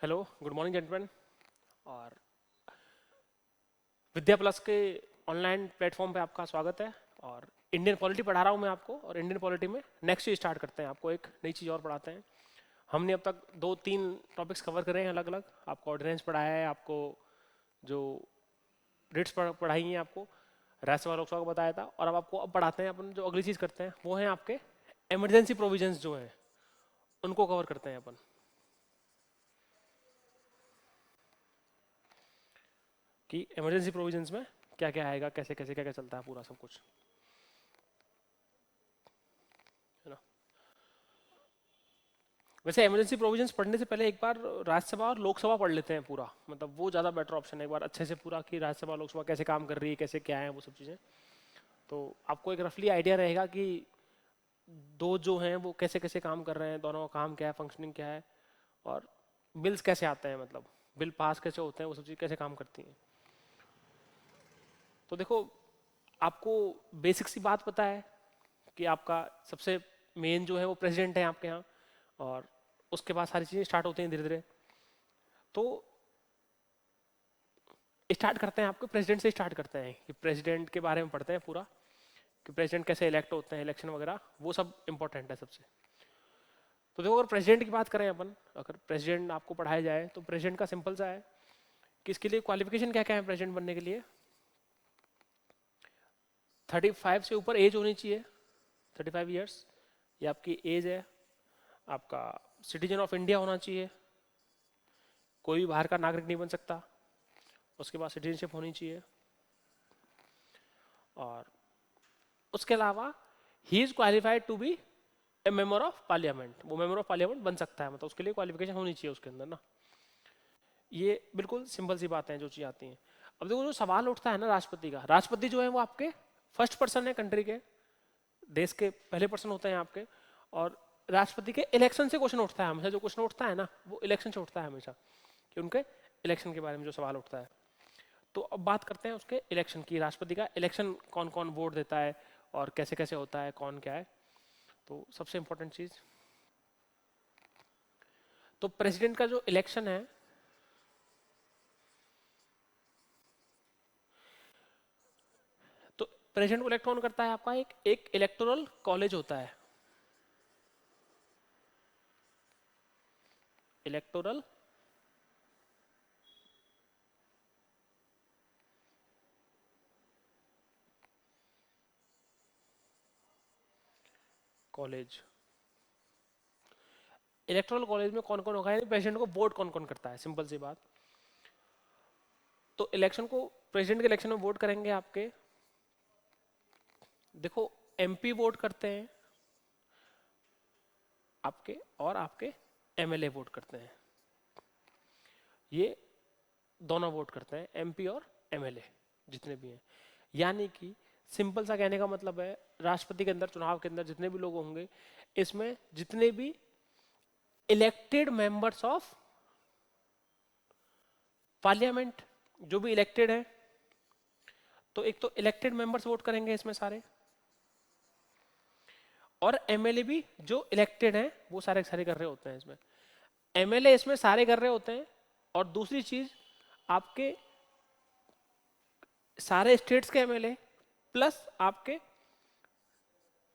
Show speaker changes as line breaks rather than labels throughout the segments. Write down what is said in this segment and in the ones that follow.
Hello, good morning gentleman. और विद्या plus के online platform पे आपका स्वागत है। और इंडियन पॉलिटी पढ़ा रहा हूँ मैं आपको। और इंडियन पॉलिटी में नेक्स्ट स्टार्ट करते हैं, आपको एक नई चीज़ और पढ़ाते हैं। हमने अब तक दो तीन टॉपिक्स कवर करे हैं अलग अलग। आपको ऑर्डिनेंस पढ़ाया है, आपको जो रिट्स पढ़ाई हैं, आपको राज्यसभा लोकसभा को बताया था। और अब पढ़ाते हैं अपन, जो अगली चीज़ करते हैं वो है आपके इमरजेंसी प्रोविजंस जो हैं उनको कवर करते हैं अपन, कि इमरजेंसी प्रोविजंस में क्या क्या आएगा, कैसे कैसे क्या क्या चलता है, पूरा सब कुछ, है ना। वैसे इमरजेंसी प्रोविजंस पढ़ने से पहले एक बार राज्यसभा और लोकसभा पढ़ लेते हैं पूरा, मतलब वो ज़्यादा बेटर ऑप्शन है। एक बार अच्छे से पूरा, कि राज्यसभा लोकसभा कैसे काम कर रही है, कैसे क्या है वो सब चीज़ें, तो आपको एक रफली आइडिया रहेगा कि दो जो हैं वो कैसे कैसे काम कर रहे हैं, दोनों का काम क्या है, फंक्शनिंग क्या है, और बिल्स कैसे आते हैं, मतलब बिल पास कैसे होते हैं, वो सब चीज़ कैसे काम करती हैं। तो देखो, आपको बेसिक सी बात पता है कि आपका सबसे मेन जो है वो प्रेसिडेंट है आपके यहाँ। और उसके बाद सारी चीज़ें स्टार्ट होती हैं धीरे धीरे। तो स्टार्ट करते हैं, आपको प्रेसिडेंट से स्टार्ट करते हैं, कि प्रेसिडेंट के बारे में पढ़ते हैं पूरा, कि प्रेसिडेंट कैसे इलेक्ट होते हैं, इलेक्शन वगैरह वो सब इंपॉर्टेंट है सबसे। तो देखो, अगर प्रेसिडेंट की बात करें अपन, अगर प्रेसिडेंट आपको पढ़ाया जाए तो प्रेसिडेंट का सिंपल सा है कि इसके लिए क्वालिफिकेशन क्या क्या है प्रेसिडेंट बनने के लिए। 35 से ऊपर एज होनी चाहिए, 35 ईयर्स, ये आपकी एज है। आपका सिटीजन ऑफ इंडिया होना चाहिए, कोई भी बाहर का नागरिक नहीं बन सकता। उसके बाद सिटीजनशिप होनी चाहिए। और उसके अलावा he is qualified to be a member of parliament, वो मेंबर ऑफ पार्लियामेंट बन सकता है, मतलब उसके लिए क्वालिफिकेशन होनी चाहिए उसके अंदर ना। ये बिल्कुल सिंपल सी बातें हैं जो चीज़ आती हैं। अब देखो, जो सवाल उठता है ना राष्ट्रपति का, राष्ट्रपति जो है वो आपके फर्स्ट पर्सन है कंट्री के, देश के पहले पर्सन होते हैं आपके। और राष्ट्रपति के इलेक्शन से क्वेश्चन उठता है हमेशा, जो क्वेश्चन उठता है ना वो इलेक्शन से उठता है हमेशा, कि उनके इलेक्शन के बारे में जो सवाल उठता है। तो अब बात करते हैं उसके इलेक्शन की, राष्ट्रपति का इलेक्शन कौन कौन वोट देता है और कैसे कैसे होता है, कौन क्या है। तो सबसे इंपॉर्टेंट चीज़, तो प्रेसिडेंट का जो इलेक्शन है, तो प्रेसिडेंट को इलेक्ट कौन करता है, आपका एक एक इलेक्टोरल कॉलेज होता है, इलेक्टोरल कॉलेज। इलेक्टोरल कॉलेज में कौन कौन होगा, यानी प्रेसिडेंट को वोट कौन कौन करता है, सिंपल सी बात। तो इलेक्शन को, प्रेसिडेंट के इलेक्शन में वोट करेंगे आपके, देखो, एमपी वोट करते हैं आपके, और आपके एमएलए वोट करते हैं। ये दोनों वोट करते हैं, एमपी और एमएलए जितने भी हैं। यानी कि सिंपल सा कहने का मतलब है, राष्ट्रपति के अंदर, चुनाव के अंदर जितने भी लोग होंगे, इसमें जितने भी इलेक्टेड मेंबर्स ऑफ पार्लियामेंट, जो भी इलेक्टेड है, तो एक तो इलेक्टेड मेंबर्स वोट करेंगे इसमें सारे, और एमएलए भी जो इलेक्टेड हैं वो सारे सारे कर रहे होते हैं इसमें। एमएलए इसमें सारे कर रहे होते हैं। और दूसरी चीज, आपके सारे स्टेट्स के एमएलए प्लस आपके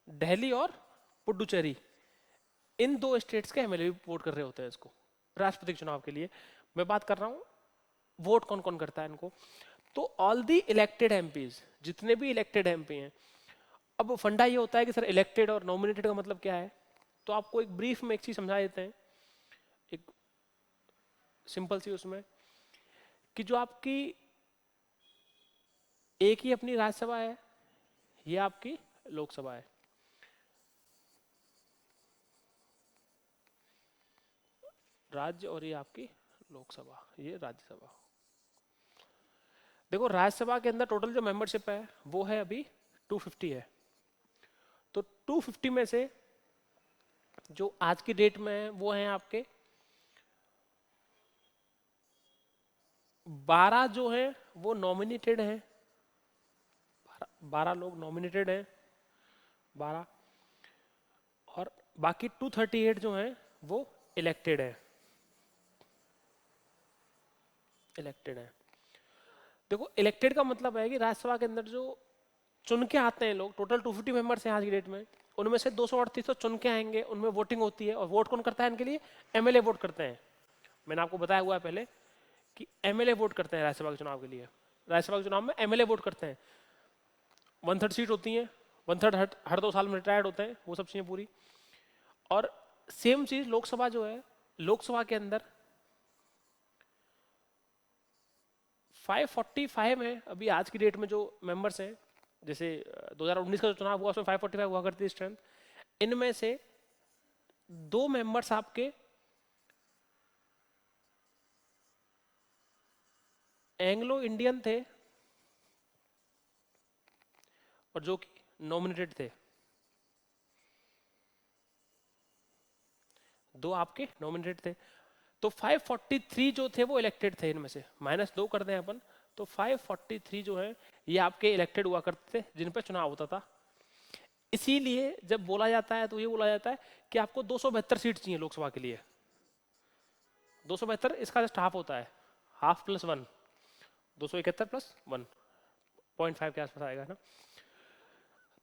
दिल्ली और पुडुचेरी, इन दो स्टेट्स के एमएलए भी वोट कर रहे होते हैं इसको, राष्ट्रपति के चुनाव के लिए। मैं बात कर रहा हूँ वोट कौन कौन करता है इनको। तो ऑल दी इलेक्टेड एमपीज, जितने भी इलेक्टेड एमपी हैं। अब फंडा ये होता है कि सर इलेक्टेड और नॉमिनेटेड का मतलब क्या है, तो आपको एक ब्रीफ में एक चीज समझा देते हैं, एक सिंपल सी उसमें, कि जो आपकी एक ही अपनी राज्यसभा है, ये आपकी लोकसभा है। राज्य, और ये आपकी लोकसभा, ये राज्यसभा। देखो, राज्यसभा के अंदर टोटल जो मेंबरशिप है वो है अभी 250 है। तो 250 में से जो आज की डेट में है वो हैं आपके 12 जो हैं वो नॉमिनेटेड हैं, 12 लोग नॉमिनेटेड हैं, 12। और बाकी 238 जो हैं वो इलेक्टेड है। इलेक्टेड है। देखो इलेक्टेड का मतलब है कि राज्यसभा के अंदर जो चुन के आते हैं लोग, टोटल 250 मेंबर्स हैं आज की डेट में, उनमें से 238 तो चुन के आएंगे, उनमें वोटिंग होती है। और वोट कौन करता है इनके लिए? एमएलए वोट करते हैं। मैंने आपको बताया हुआ है पहले कि एमएलए वोट करते हैं राज्यसभा के चुनाव के लिए। राज्यसभा के चुनाव में एमएलए वोट करते हैं। 1/3 सीट होती है, 1/3 हर 2 साल में रिटायर्ड होते हैं, वो सब चीज़ें पूरी। और सेम चीज़ लोकसभा जो है, लोकसभा के अंदर 545 है अभी आज की डेट में जो मेंबर्स हैं। जैसे 2019 का जो चुनाव हुआ उसमें 545 हुआ करती है स्ट्रेंथ। इनमें से 2 मेंबर्स आपके एंग्लो इंडियन थे और जो कि नॉमिनेटेड थे। 2 आपके नॉमिनेटेड थे। तो 543 जो थे वो इलेक्टेड थे। इनमें से -2 कर दें अपन तो 543 जो है ये आपके इलेक्टेड हुआ करते थे जिन पर चुनाव होता था। इसीलिए जब बोला जाता है तो ये बोला जाता है कि आपको 272 सीट चाहिए लोकसभा के लिए। 272 इसका जस्ट हाफ होता है, हाफ प्लस 1, 271 प्लस 1, 0.5 के आसपास आएगा ना।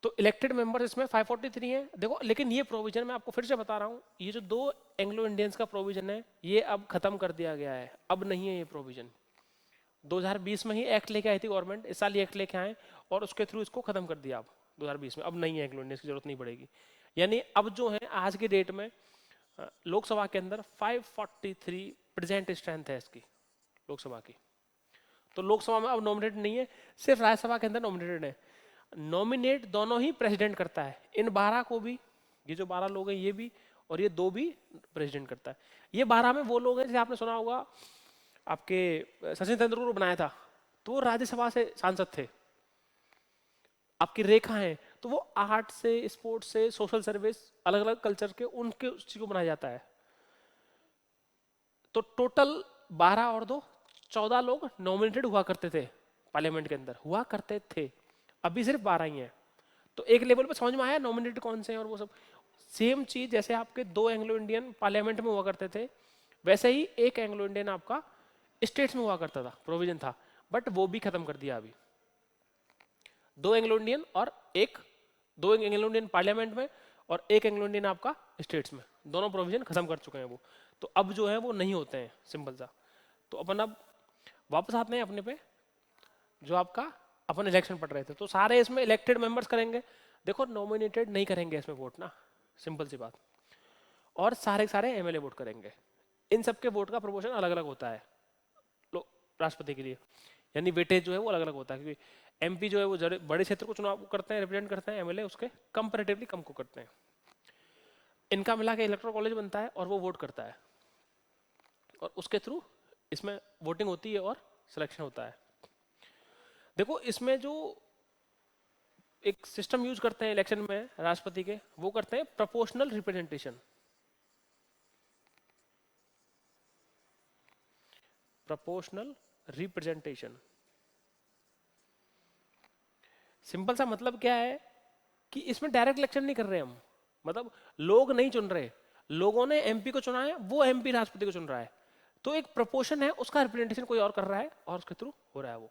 तो इलेक्टेड मेंबर्स इसमें 543 हैं। देखो लेकिन ये प्रोविजन मैं आपको फिर से बता रहा हूँ, ये जो 2 एंग्लो इंडियंस का प्रोविजन है ये अब खत्म कर दिया गया है, अब नहीं है ये प्रोविजन। 2020 में ही एक्ट लेके आई थी गवर्नमेंट, इस साल ये एक्ट लेके आए और उसके थ्रू इसको खत्म कर दिया। अब 2020 में अब नहीं है एंग्लो इंडियंस की जरूरत नहीं पड़ेगी। यानी अब जो है आज की डेट में लोकसभा के अंदर 543 प्रेजेंट स्ट्रेंथ है इसकी लोकसभा की। तो लोकसभा में अब नॉमिनेटेड नहीं है, सिर्फ राज्यसभा के अंदर नॉमिनेटेड है। नॉमिनेट दोनों ही प्रेसिडेंट करता है। इन 12 को भी, ये जो 12 लोग हैं ये भी, और ये 2 भी प्रेसिडेंट करता है। ये 12 में वो लोग हैं जैसे आपने सुना होगा आपके सचिन तेंदुलकर को बनाया था तो वो राज्यसभा से सांसद थे। आपकी रेखा है तो वो आर्ट से, स्पोर्ट्स से, सोशल सर्विस, अलग अलग कल्चर के उनके उसी को बनाया जाता है। तो टोटल 12 और 2 14 लोग नॉमिनेटेड हुआ करते थे पार्लियामेंट के अंदर, हुआ करते थे। अभी सिर्फ 12 ही हैं। तो एक लेवल पे समझ में आया नॉमिनेटेड कौन से हैं और वो सब। सेम चीज जैसे आपके 2 एंग्लो इंडियन पार्लियामेंट में हुआ करते थे, वैसे ही एक एंग्लो इंडियन आपका स्टेट्स में हुआ करता था, प्रोविजन था, बट वो भी खत्म कर दिया अभी। 2 एंग्लो इंडियन और 2 एंग्लो इंडियन पार्लियामेंट में और 1 एंग्लो इंडियन आपका स्टेट्स में, दोनों प्रोविजन खत्म कर चुके हैं वो। तो अब जो है वो नहीं होते हैं, सिंपल सा। तो अपन अब वापस आते हैं अपने पे, जो आपका अपन इलेक्शन पढ़ रहे थे। तो सारे इसमें इलेक्टेड मेंबर्स करेंगे। देखो नॉमिनेटेड नहीं करेंगे इसमें वोट ना, सिंपल सी बात। और सारे सारे एमएलए वोट करेंगे। इन सबके वोट का प्रोपोर्शन अलग अलग होता है राष्ट्रपति के लिए, यानी वेटेज जो है वो अलग अलग होता है। क्योंकि एमपी जो है वो बड़े क्षेत्र को चुनाव करते हैं, रिप्रेजेंट करते हैं, एमएलए उसके कंपैरेटिवली कम को करते हैं। इनका मिला के इलेक्टोरल कॉलेज बनता है और वो वोट करता है और उसके थ्रू इसमें वोटिंग होती है और सिलेक्शन होता है। देखो इसमें जो एक सिस्टम यूज करते हैं इलेक्शन में राष्ट्रपति के, वो करते हैं proportional representation. Proportional representation simple सा मतलब क्या है कि इसमें डायरेक्ट इलेक्शन नहीं कर रहे हम, मतलब लोग नहीं चुन रहे, लोगों ने एमपी को चुना है, वो एमपी राष्ट्रपति को चुन रहा है। तो एक प्रोपोर्शन है, उसका रिप्रेजेंटेशन कोई और कर रहा है और उसके थ्रू हो रहा है वो।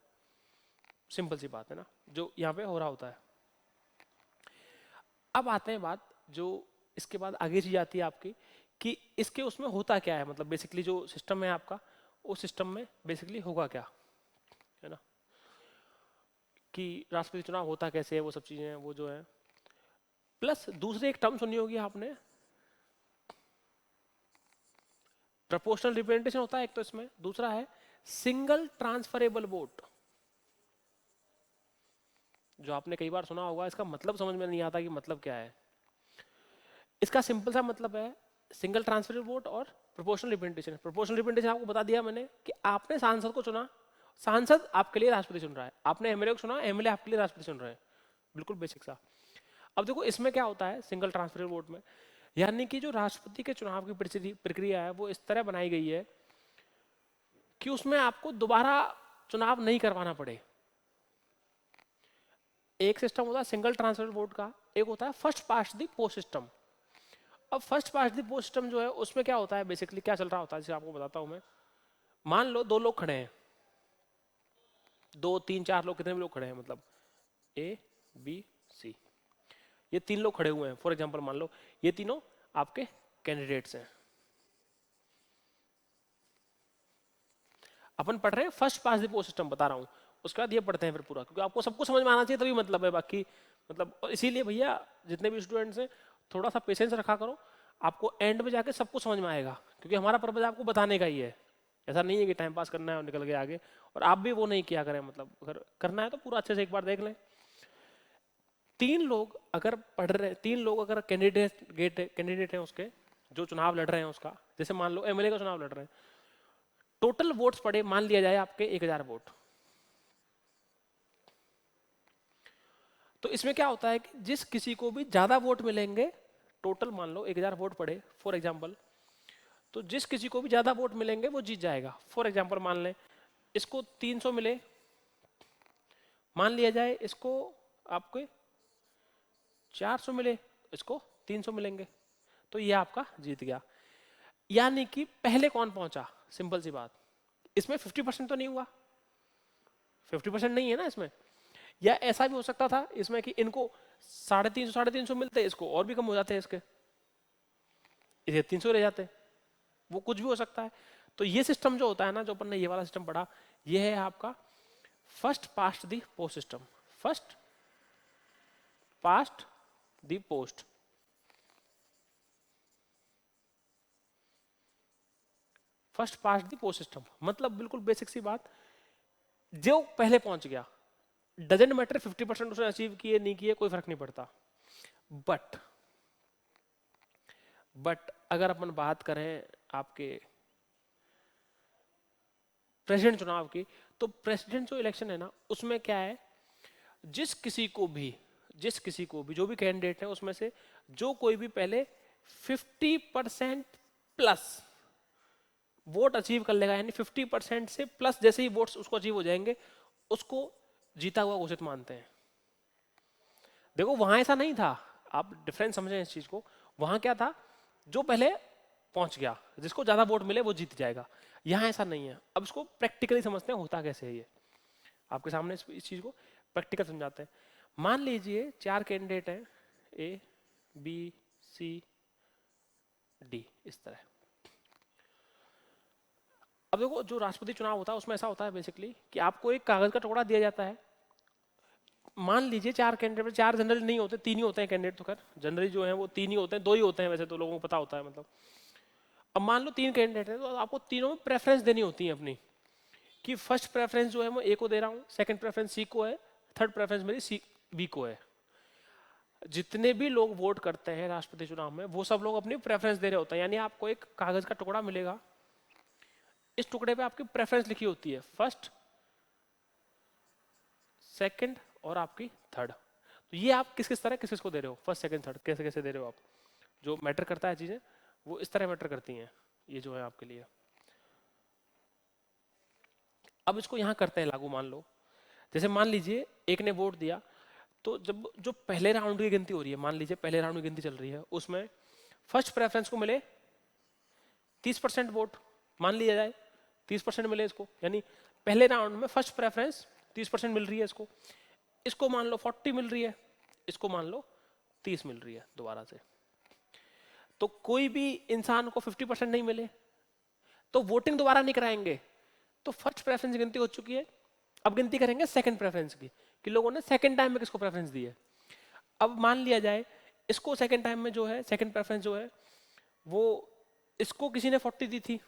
सिंपल सी बात है ना, जो यहाँ पे हो रहा होता है। अब आते हैं बात जो इसके बाद आगे चीज आती है आपकी कि इसके उसमें होता क्या है, मतलब बेसिकली जो सिस्टम है आपका, उस सिस्टम में बेसिकली होगा क्या, है ना, कि राष्ट्रपति चुनाव होता कैसे है, वो सब चीजें हैं वो जो है। प्लस दूसरी एक टर्म सुनी होगी आपने, प्रोपोर्शनल रिप्रेजेंटेशन होता है एक तो इसमें, दूसरा है सिंगल ट्रांसफरेबल वोट, जो आपने कई बार सुना होगा। इसका मतलब समझ में नहीं आता कि मतलब क्या है। इसका सिंपल सा मतलब है सिंगल ट्रांसफरेबल वोट और प्रोपोर्शनल रिप्रेजेंटेशन। प्रोपोर्शनल रिप्रेजेंटेशन आपको बता दिया मैंने कि आपने सांसद को चुना, सांसद आपके लिए राष्ट्रपति चुन रहा है, आपने एमएलए को चुना, एमएलए आपके लिए राष्ट्रपति चुन रहे हैं, बिल्कुल बेसिक सा। अब देखो इसमें क्या होता है सिंगल ट्रांसफरेबल वोट में, यानी कि जो राष्ट्रपति के चुनाव की प्रक्रिया है वो इस तरह बनाई गई है कि उसमें आपको दोबारा चुनाव नहीं करवाना पड़े। एक सिस्टम होता है सिंगल ट्रांसफरेबल वोट का, एक होता है first past the post system. अब first past the post system जो है उसमें क्या होता है, बेसिकली क्या चल रहा होता है, जैसे आपको बताता हूं मैं। मान लो 2 लोग खड़े हैं, 2 3 4 लोग, कितने भी लोग खड़े हैं, मतलब ए बी सी, ये 3 लोग खड़े हुए हैं फॉर एग्जांपल, मान लो ये तीनों आपके कैंडिडेट्स हैं। अपन पढ़ रहे हैं first pass the post system, बता रहा हूँ, उसके बाद ये पढ़ते हैं फिर पूरा, क्योंकि आपको सबको समझ में आना चाहिए तभी मतलब है, बाकी मतलब, और इसीलिए भैया जितने भी स्टूडेंट्स हैं थोड़ा सा पेशेंस रखा करो, आपको एंड में जाके सब कुछ समझ में आएगा, क्योंकि हमारा पर्पज आपको बताने का ही है। ऐसा नहीं है कि टाइम पास करना है और निकल गए आगे, और आप भी वो नहीं किया करें, मतलब अगर करना है तो पूरा अच्छे से एक बार देख लें। 3 लोग अगर पढ़ रहे, 3 लोग अगर कैंडिडेट हैं उसके, जो चुनाव लड़ रहे हैं उसका, जैसे मान लो एमएलए का चुनाव लड़ रहे हैं, टोटल वोट्स पड़े मान लिया जाए आपके 1000 वोट, तो इसमें क्या होता है कि जिस किसी को भी ज्यादा वोट मिलेंगे, टोटल मान लो 1000 वोट पड़े फॉर एग्जांपल, तो जिस किसी को भी ज्यादा वोट मिलेंगे वो जीत जाएगा। फॉर एग्जांपल मान लें इसको 300 मिले, मान लिया जाए इसको आपके 400 मिले, इसको 300 मिलेंगे, तो ये आपका जीत गया। यानी कि पहले कौन पहुंचा, सिंपल सी बात, इसमें 50% तो नहीं हुआ, 50% नहीं है ना इसमें। या ऐसा भी हो सकता था इसमें कि इनको 350 मिलते, इसको और भी कम हो जाते हैं इसके, इसे 300 रह जाते, वो कुछ भी हो सकता है। तो ये सिस्टम जो होता है ना, जो अपन ने ये वाला सिस्टम पढ़ा, ये है आपका फर्स्ट पास्ट दी पोस्ट सिस्टम, फर्स्ट पास्ट दी पोस्ट। फर्स्ट पास्ट दी पोस्ट सिस्टम मतलब बिल्कुल बेसिक सी बात, जो पहले पहुंच गया, डजेंट मैटर 50% उसने अचीव किए नहीं किए, कोई फर्क नहीं पड़ता। बट अगर अपन बात करें आपके प्रेसिडेंट चुनाव की, तो प्रेसिडेंट जो इलेक्शन है ना, उसमें क्या है, जिस किसी को भी जो भी कैंडिडेट है उसमें से जो कोई भी पहले 50% प्लस वोट अचीव कर लेगा, यानी 50% से प्लस जैसे ही वोट्स उसको अचीव हो जाएंगे, उसको जीता हुआ घोषित मानते हैं। देखो वहां ऐसा नहीं था, आप डिफरेंस समझें इस चीज को, वहां क्या था, जो पहले पहुंच गया, जिसको ज्यादा वोट मिले वो जीत जाएगा। यहाँ ऐसा नहीं है। अब इसको प्रैक्टिकली समझते हैं होता कैसे है, ये आपके सामने इस चीज को प्रैक्टिकल समझाते हैं। मान लीजिए 4 कैंडिडेट हैं, ए बी सी डी, इस तरह। अब देखो जो राष्ट्रपति चुनाव होता है उसमें ऐसा होता है बेसिकली कि आपको एक कागज का टुकड़ा दिया जाता है। मान लीजिए 4 कैंडिडेट, 4 जनरल नहीं होते, 3 ही होते हैं कैंडिडेट, तो खैर जनरली जो है वो 3 ही होते हैं, 2 ही होते हैं वैसे तो, लोगों को पता होता है मतलब। अब मान लो 3 कैंडिडेट है, तो आपको तीनों में प्रेफरेंस देनी होती है अपनी, कि फर्स्ट प्रेफरेंस जो है मैं ए को दे रहा हूँ, सेकंड प्रेफरेंस सी को है, थर्ड प्रेफरेंस मेरी सी बी को है। जितने भी लोग वोट करते हैं राष्ट्रपति चुनाव में, वो सब लोग अपनी प्रेफरेंस दे रहे होते हैं। यानी आपको एक कागज का टुकड़ा मिलेगा, इस टुकड़े पे आपकी प्रेफरेंस लिखी होती है, फर्स्ट, सेकंड और आपकी थर्ड। तो ये आप किस किस तरह किस किस को दे रहे हो, फर्स्ट सेकंड थर्ड कैसे कैसे दे रहे हो आप, जो मैटर करता है चीजें वो इस तरह मैटर करती हैं, ये जो है आपके लिए। अब इसको यहां करते हैं लागू, मान लो जैसे मान लीजिए एक ने वोट दिया, तो जब जो पहले राउंड की गिनती हो रही है, मान लीजिए पहले राउंड की गिनती चल रही है, उसमें फर्स्ट प्रेफरेंस को मिले 30% वोट, मान लिया जाए 30% मिले इसको, यानी पहले राउंड में फर्स्ट प्रेफरेंस 30% मिल रही है इसको, इसको मान लो 40 मिल रही है, इसको मान लो 30 मिल रही है दोबारा से। तो कोई भी इंसान को 50% नहीं मिले तो वोटिंग दोबारा नहीं कराएंगे, तो फर्स्ट प्रेफरेंस गिनती हो चुकी है। अब गिनती करेंगे सेकंड प्रेफरेंस की, कि लोगों ने सेकंड टाइम में किसको प्रेफरेंस दी है। अब मान लिया जाए इसको सेकंड टाइम में जो है सेकंड प्रेफरेंस जो है वो, इसको किसी ने 40 दी थी,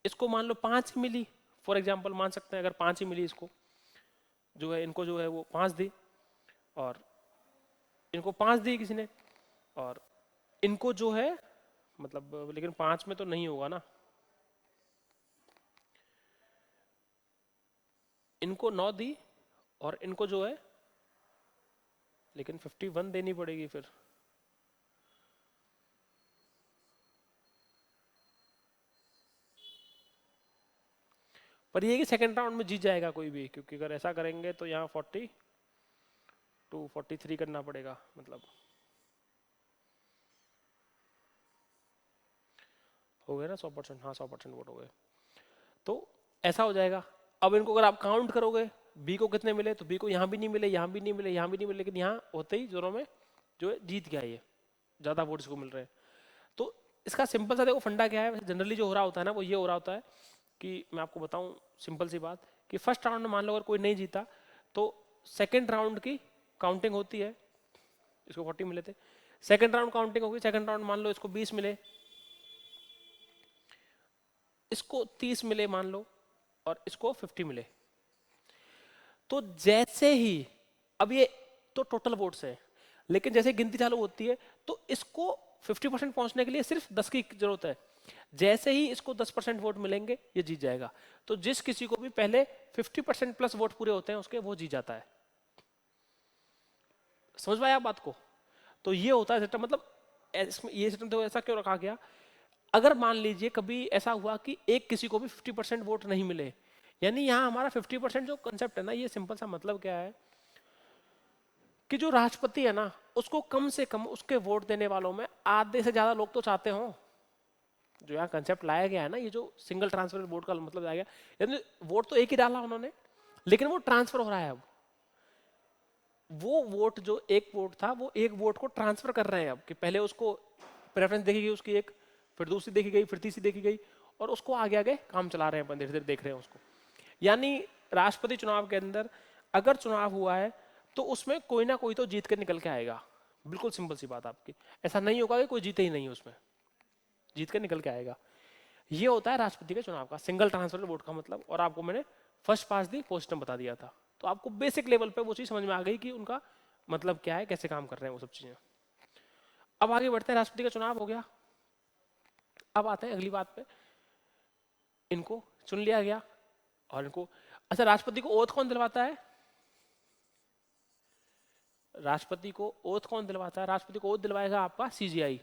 इसको मान लो 5 मिली, फॉर एग्जाम्पल मान सकते हैं अगर 5 ही मिली, इसको जो है इनको जो है वो 5 दी, और इनको 5 दी किसी ने, और इनको जो है मतलब, लेकिन 5 में तो नहीं होगा ना, इनको 9 दी और इनको जो है, लेकिन 51 देनी पड़ेगी फिर। पर ये कि सेकंड राउंड में जीत जाएगा कोई भी, क्योंकि अगर ऐसा करेंगे तो यहाँ 40 टू 43 करना पड़ेगा, मतलब हो गए ना 100%, हाँ 100% वोट हो गए, तो ऐसा हो जाएगा। अब इनको अगर आप काउंट करोगे बी को कितने मिले, तो बी को यहाँ भी नहीं मिले, यहाँ भी नहीं मिले, यहाँ भी नहीं मिले, लेकिन यहाँ होते ही दोनों में जो है जीत गया, ये ज़्यादा वोट्स को मिल रहे हैं। तो इसका सिंपल सा देखो फंडा क्या है, जनरली जो हो रहा होता है ना वो ये हो रहा होता है कि मैं आपको बताऊं सिंपल सी बात, कि फर्स्ट राउंड में मान लो अगर कोई नहीं जीता तो सेकेंड राउंड की काउंटिंग होती है, इसको 40 मिले थे, सेकेंड राउंड काउंटिंग होगी, सेकेंड राउंड मान लो इसको 20 मिले, इसको 30 मिले मान लो, और इसको 50 मिले। तो जैसे ही, अब ये तो टोटल वोट्स है, लेकिन जैसे गिनती चालू होती है तो इसको 50% पहुंचने के लिए सिर्फ 10 की जरूरत है। जैसे ही इसको 10% वोट मिलेंगे ये जीत जाएगा। तो जिस किसी को भी पहले 50% प्लस वोट पूरे होते हैं उसके, वो जीत जाता है। समझ पाए आप बात को? तो ये होता है सिस्टम, मतलब ये सिस्टम तो ऐसा क्यों रखा गया, अगर मान लीजिए कभी ऐसा हुआ कि एक किसी को भी 50% वोट नहीं मिले, यानी यहां हमारा 50% जो कंसेप्ट है ना, ये सिंपल सा मतलब क्या है कि जो राष्ट्रपति है ना उसको कम से कम उसके वोट देने वालों में आधे से ज्यादा लोग तो चाहते हो। जो यहाँ कंसेप्ट लाया गया है ना, ये जो सिंगल ट्रांसफर वोट का मतलब लाया गया, यानी वोट तो एक ही डाला उन्होंने, लेकिन वो ट्रांसफर हो रहा है। अब वो वोट जो एक वोट था वो एक वोट को ट्रांसफर कर रहे हैं अब, कि पहले उसको प्रेफरेंस देखी गई उसकी एक, फिर दूसरी देखी गई, फिर तीसरी देखी गई, और उसको आगे आगे काम चला रहे हैं अपन, धीरे धीरे देख रहे हैं उसको। यानी राष्ट्रपति चुनाव के अंदर अगर चुनाव हुआ है तो उसमें कोई ना कोई तो जीत कर निकल के आएगा। बिल्कुल सिंपल सी बात आपकी, ऐसा नहीं होगा कि कोई जीते ही नहीं, उसमें जीत कर निकल के आएगा। ये होता है राष्ट्रपति के चुनाव का सिंगल ट्रांसफर वोट का मतलब। और आपको मैंने फर्स्ट पास दी पोस्ट बता दिया था, तो आपको बेसिक लेवल पे वो चीज समझ में आ गई कि उनका मतलब क्या है, कैसे काम कर रहे हैं वो सब चीजें। अब आगे बढ़ते हैं, राष्ट्रपति का चुनाव हो गया, अब आते हैं अगली बात पे। इनको चुन लिया गया और इनको, अच्छा राष्ट्रपति को ओथ कौन दिलवाता है? राष्ट्रपति को ओथ कौन दिलवाता है? राष्ट्रपति को ओथ दिलवाएगा आपका CGI,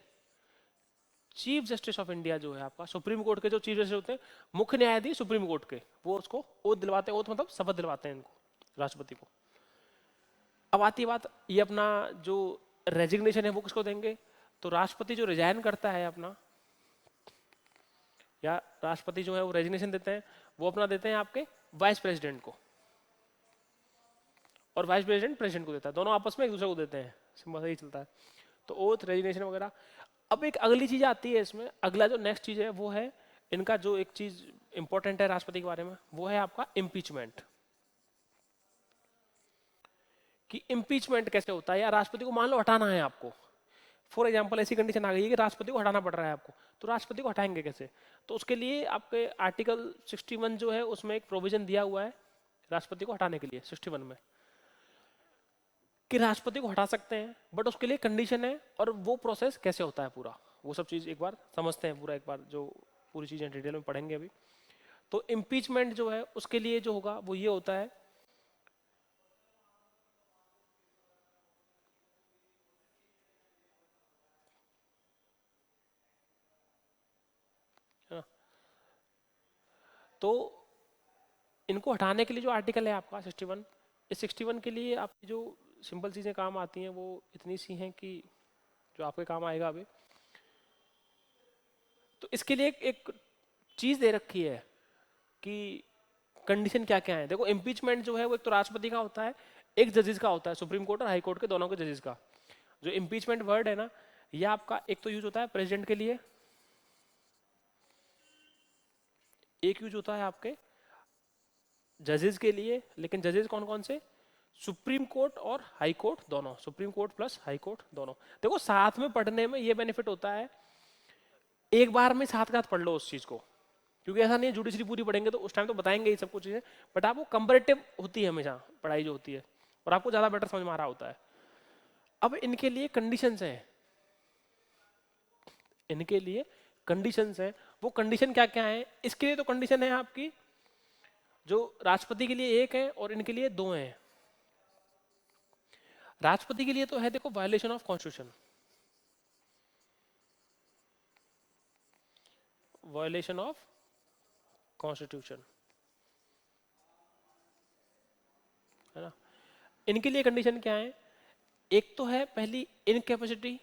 chief justice of India, जो है आपका सुप्रीम कोर्ट के जो चीफ जस्टिस होते हैं, मुख्य न्यायाधीश सुप्रीम कोर्ट के, वो उसको ओथ दिलवाते हैं। ओथ मतलब शपथ दिलवाते हैं इनको, राष्ट्रपति को। अब आती बात, ये अपना जो रेजिग्नेशन है वो किसको देंगे? तो राष्ट्रपति जो रिजाइन करता है अपना, या राष्ट्रपति जो है वो रेजिग्नेशन देते हैं, वो अपना देते हैं आपके वाइस प्रेसिडेंट को, और वाइस प्रेसिडेंट प्रेसिडेंट को देता है, दोनों आपस में एक दूसरे को देते हैं। सिंपल यही चलता है। तो ओथ, रेजिग्नेशन वगैरह। अब एक अगली चीज आती है इसमें, अगला जो नेक्स्ट चीज है वो है इनका, जो एक चीज इंपॉर्टेंट है राष्ट्रपति के बारे में, वो है आपका इम्पीचमेंट। कि इम्पीचमेंट कैसे होता है, या राष्ट्रपति को मान लो हटाना है आपको, फॉर एग्जाम्पल ऐसी कंडीशन आ गई है कि राष्ट्रपति को हटाना पड़ रहा है आपको, तो राष्ट्रपति को हटाएंगे कैसे? तो उसके लिए आपके आर्टिकल 61 जो है उसमें एक प्रोविजन दिया हुआ है राष्ट्रपति को हटाने के लिए, 61 में, कि राष्ट्रपति को हटा सकते हैं, बट उसके लिए कंडीशन है, और वो प्रोसेस कैसे होता है पूरा, वो सब चीज एक बार समझते हैं पूरा, एक बार जो पूरी चीजें डिटेल में पढ़ेंगे अभी। तो इम्पीचमेंट जो है उसके लिए जो होगा वो ये होता है, है ना? तो इनको हटाने के लिए जो आर्टिकल है आपका 61, इस 61 के लिए आपकी जो सिंपल चीजें काम आती हैं वो इतनी सी हैं कि जो आपके काम आएगा अभी। तो इसके लिए एक चीज दे रखी है कि कंडीशन क्या क्या है। देखो इम्पीचमेंट जो है वो एक तो राष्ट्रपति का होता है, एक जजेस का होता है, सुप्रीम कोर्ट और हाई कोर्ट के दोनों के जजेस का। जो इम्पीचमेंट वर्ड है ना, ये आपका एक तो यूज होता है प्रेसिडेंट के लिए, एक यूज होता है आपके जजेस के लिए। लेकिन जजेस कौन कौन से? सुप्रीम कोर्ट और हाई कोर्ट दोनों, supreme court plus high court दोनों। देखो साथ में पढ़ने में ये बेनिफिट होता है, एक बार में साथ साथ पढ़ लो उस चीज को, क्योंकि ऐसा नहीं है जुडिशरी पूरी पढ़ेंगे तो उस टाइम तो बताएंगे ये सब कुछ चीजें, बट आपको कंपेरेटिव होती है हमेशा पढ़ाई जो होती है, और आपको ज्यादा बेटर समझ में आ रहा होता है। अब इनके लिए कंडीशंस हैं, इनके लिए कंडीशंस हैं। वो कंडीशन क्या क्या है? इसके लिए तो कंडीशन है आपकी, जो राष्ट्रपति के लिए एक है और इनके लिए दो हैं। राष्ट्रपति के लिए तो है देखो violation of constitution, violation of constitution, है ना? इनके लिए कंडीशन क्या है? एक तो है पहली इनकैपेसिटी,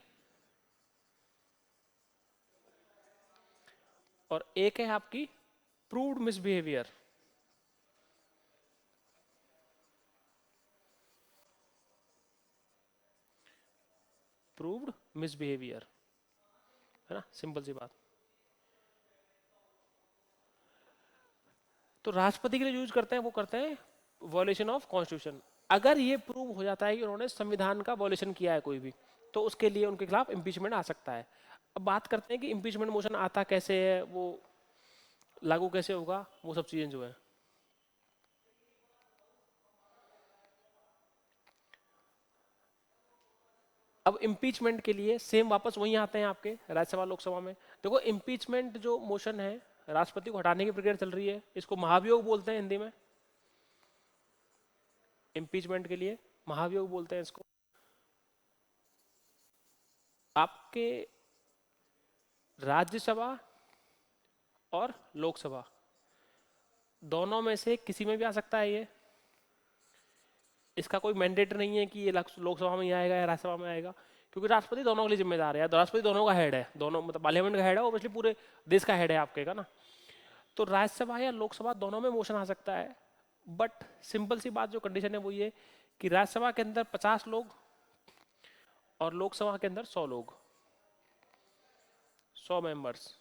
और एक है आपकी प्रूव्ड मिसबिहेवियर। प्रूव्ड मिसबिहेवियर, है ना, सिंपल सी बात। तो राष्ट्रपति के लिए यूज करते हैं, वो करते हैं वॉयलेशन ऑफ कॉन्स्टिट्यूशन। अगर ये प्रूव हो जाता है कि उन्होंने संविधान का वॉयलेशन किया है कोई भी, तो उसके लिए उनके खिलाफ इम्पीचमेंट आ सकता है। अब बात करते हैं कि इम्पीचमेंट मोशन आता कैसे है, वो लागू कैसे होगा, वो सब चीजें जो है। अब इम्पीचमेंट के लिए सेम वापस वहीं आते हैं आपके राज्यसभा लोकसभा में। देखो इम्पीचमेंट जो मोशन है, राष्ट्रपति को हटाने की प्रक्रिया चल रही है, इसको महाभियोग बोलते हैं हिंदी में। इम्पीचमेंट के लिए महाभियोग बोलते हैं इसको। आपके राज्यसभा और लोकसभा दोनों में से किसी में भी आ सकता है ये। इसका कोई मैंडेट नहीं है कि ये लोकसभा में ही आएगा या राज्यसभा में आएगा, क्योंकि राष्ट्रपति दोनों के लिए जिम्मेदार है। राष्ट्रपति दोनों का हेड है, दोनों मतलब पार्लियामेंट का हेड है, ऑब्वियसली पूरे देश का हेड है आपके का ना। तो राज्यसभा या लोकसभा दोनों में मोशन आ सकता है। बट सिंपल सी बात जो कंडीशन है वो ये कि राज्यसभा के अंदर 50 लोग और लोकसभा के अंदर 100 लोग, 100 मेंबर्स।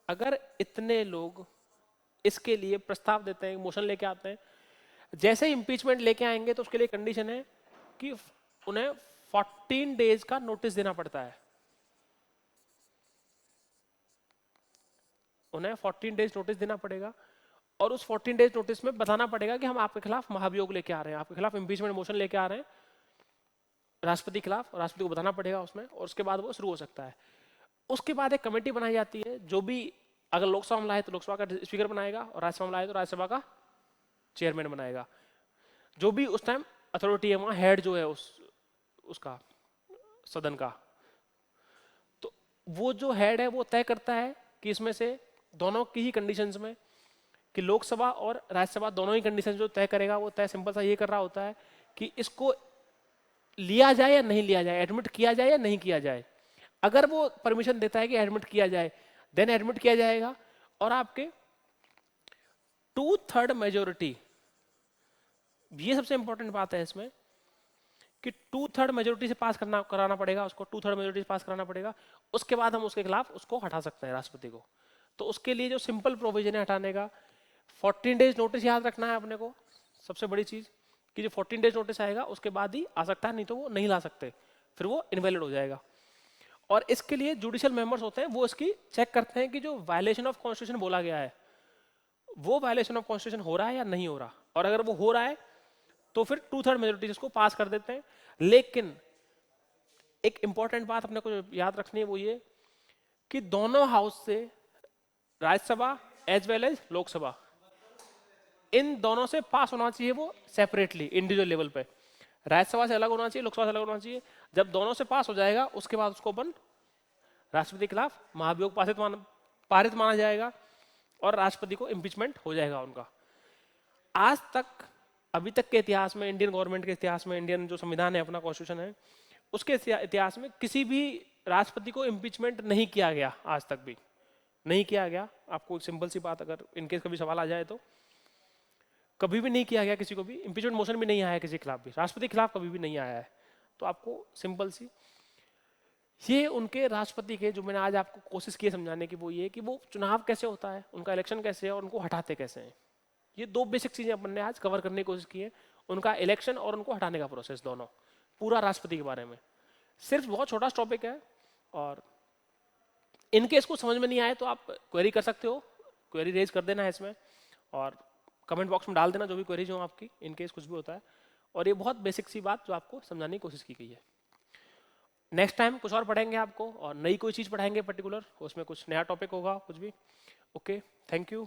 अगर इतने लोग इसके लिए प्रस्ताव देते हैं, मोशन लेके आते हैं, जैसे ही इंपीचमेंट लेके आएंगे तो उसके लिए कंडीशन है कि उन्हें 14 डेज का नोटिस देना पड़ता है। उन्हें 14 डेज नोटिस देना पड़ेगा और उस 14 डेज नोटिस में बताना पड़ेगा कि हम आपके खिलाफ महाभियोग लेके आ रहे हैं, आपके खिलाफ इंपीचमेंट मोशन लेके आ रहे हैं राष्ट्रपति के खिलाफ। राष्ट्रपति को बताना पड़ेगा उसमें, और उसके बाद वो शुरू हो सकता है। उसके बाद एक कमेटी बनाई जाती है, जो भी अगर लोकसभा में लाए तो लोकसभा का स्पीकर बनाएगा, और राज्यसभा में लाए तो राज्यसभा का चेयरमैन बनाएगा। जो भी उस टाइम अथॉरिटी है वहां, हेड जो है उसका सदन का, तो वो जो हेड है वो तय करता है कि इसमें से दोनों की ही कंडीशंस में, कि लोकसभा और राज्यसभा दोनों ही कंडीशन जो तय करेगा, वो तय सिंपल सा ये कर रहा होता है कि इसको लिया जाए या नहीं लिया जाए, एडमिट किया जाए या नहीं किया जाए। अगर वो परमिशन देता है कि एडमिट किया जाए, देन एडमिट किया जाएगा। और आपके 2/3 मेजोरिटी, ये सबसे इंपॉर्टेंट बात है इसमें, कि 2/3 मेजोरिटी से पास कराना पड़ेगा उसको, 2/3 मेजोरिटी से पास कराना पड़ेगा। उसके बाद हम उसके खिलाफ उसको हटा सकते हैं, राष्ट्रपति को। तो उसके लिए जो सिंपल प्रोविजन है हटाने का, 14 डेज नोटिस याद रखना है अपने को, सबसे बड़ी चीज, कि जो 14 डेज नोटिस आएगा उसके बाद ही आ सकता है, नहीं तो वो नहीं ला सकते, फिर वो इनवैलिड हो जाएगा। और इसके लिए जुडिशियल मेंबर्स होते हैं, वो इसकी चेक करते हैं कि जो वायलेशन ऑफ कॉन्स्टिट्यूशन बोला गया है, वो वायलेशन ऑफ कॉन्स्टिट्यूशन हो रहा है या नहीं हो रहा। और अगर वो हो रहा है तो फिर 2/3 मेजोरिटी इसको पास कर देते हैं। लेकिन एक इंपॉर्टेंट बात अपने को याद रखनी है, वो ये कि दोनों हाउस से, Rajya Sabha as well as Lok Sabha, इन दोनों से पास होना चाहिए वो सेपरेटली इंडिविजुअल लेवल पे। राज्यसभा से अलग होना चाहिए, लोकसभा से अलग होना चाहिए। जब दोनों से पास हो जाएगा उसके बाद उसको अपन राष्ट्रपति के खिलाफ महाभियोग पारित माना जाएगा और राष्ट्रपति को इम्पीचमेंट हो जाएगा उनका। आज तक, अभी तक के इतिहास में, इंडियन गवर्नमेंट के इतिहास में, इंडियन जो संविधान है अपना, कॉन्स्टिट्यूशन है, उसके इतिहास में किसी भी राष्ट्रपति को इम्पीचमेंट नहीं किया गया, आज तक भी नहीं किया गया। आपको एक सिंपल सी बात, अगर इनकेस कभी सवाल आ जाए तो, कभी भी नहीं किया गया किसी को भी, इम्पीचमेंट मोशन भी नहीं आया किसी के खिलाफ भी, राष्ट्रपति के खिलाफ कभी भी नहीं आया है। तो आपको सिंपल सी, ये उनके राष्ट्रपति के, जो मैंने आज आपको कोशिश की है समझाने की, वो ये कि वो चुनाव कैसे होता है, उनका इलेक्शन कैसे है और उनको हटाते कैसे हैं। ये दो बेसिक चीजें अपन ने आज कवर करने की कोशिश की है, उनका इलेक्शन और उनको हटाने का प्रोसेस, दोनों पूरा राष्ट्रपति के बारे में। सिर्फ बहुत छोटा टॉपिक है, और इनकेस कुछ समझ में नहीं आए तो आप क्वेरी कर सकते हो, क्वेरी रेज कर देना है इसमें, और कमेंट बॉक्स में डाल देना जो भी क्वेरीज हो आपकी, इनकेस कुछ भी होता है। और ये बहुत बेसिक सी बात जो आपको समझाने की कोशिश की गई है। नेक्स्ट टाइम कुछ और पढ़ेंगे आपको, और नई कोई चीज़ पढ़ाएंगे पर्टिकुलर, उसमें कुछ नया टॉपिक होगा कुछ भी। Okay, thank you.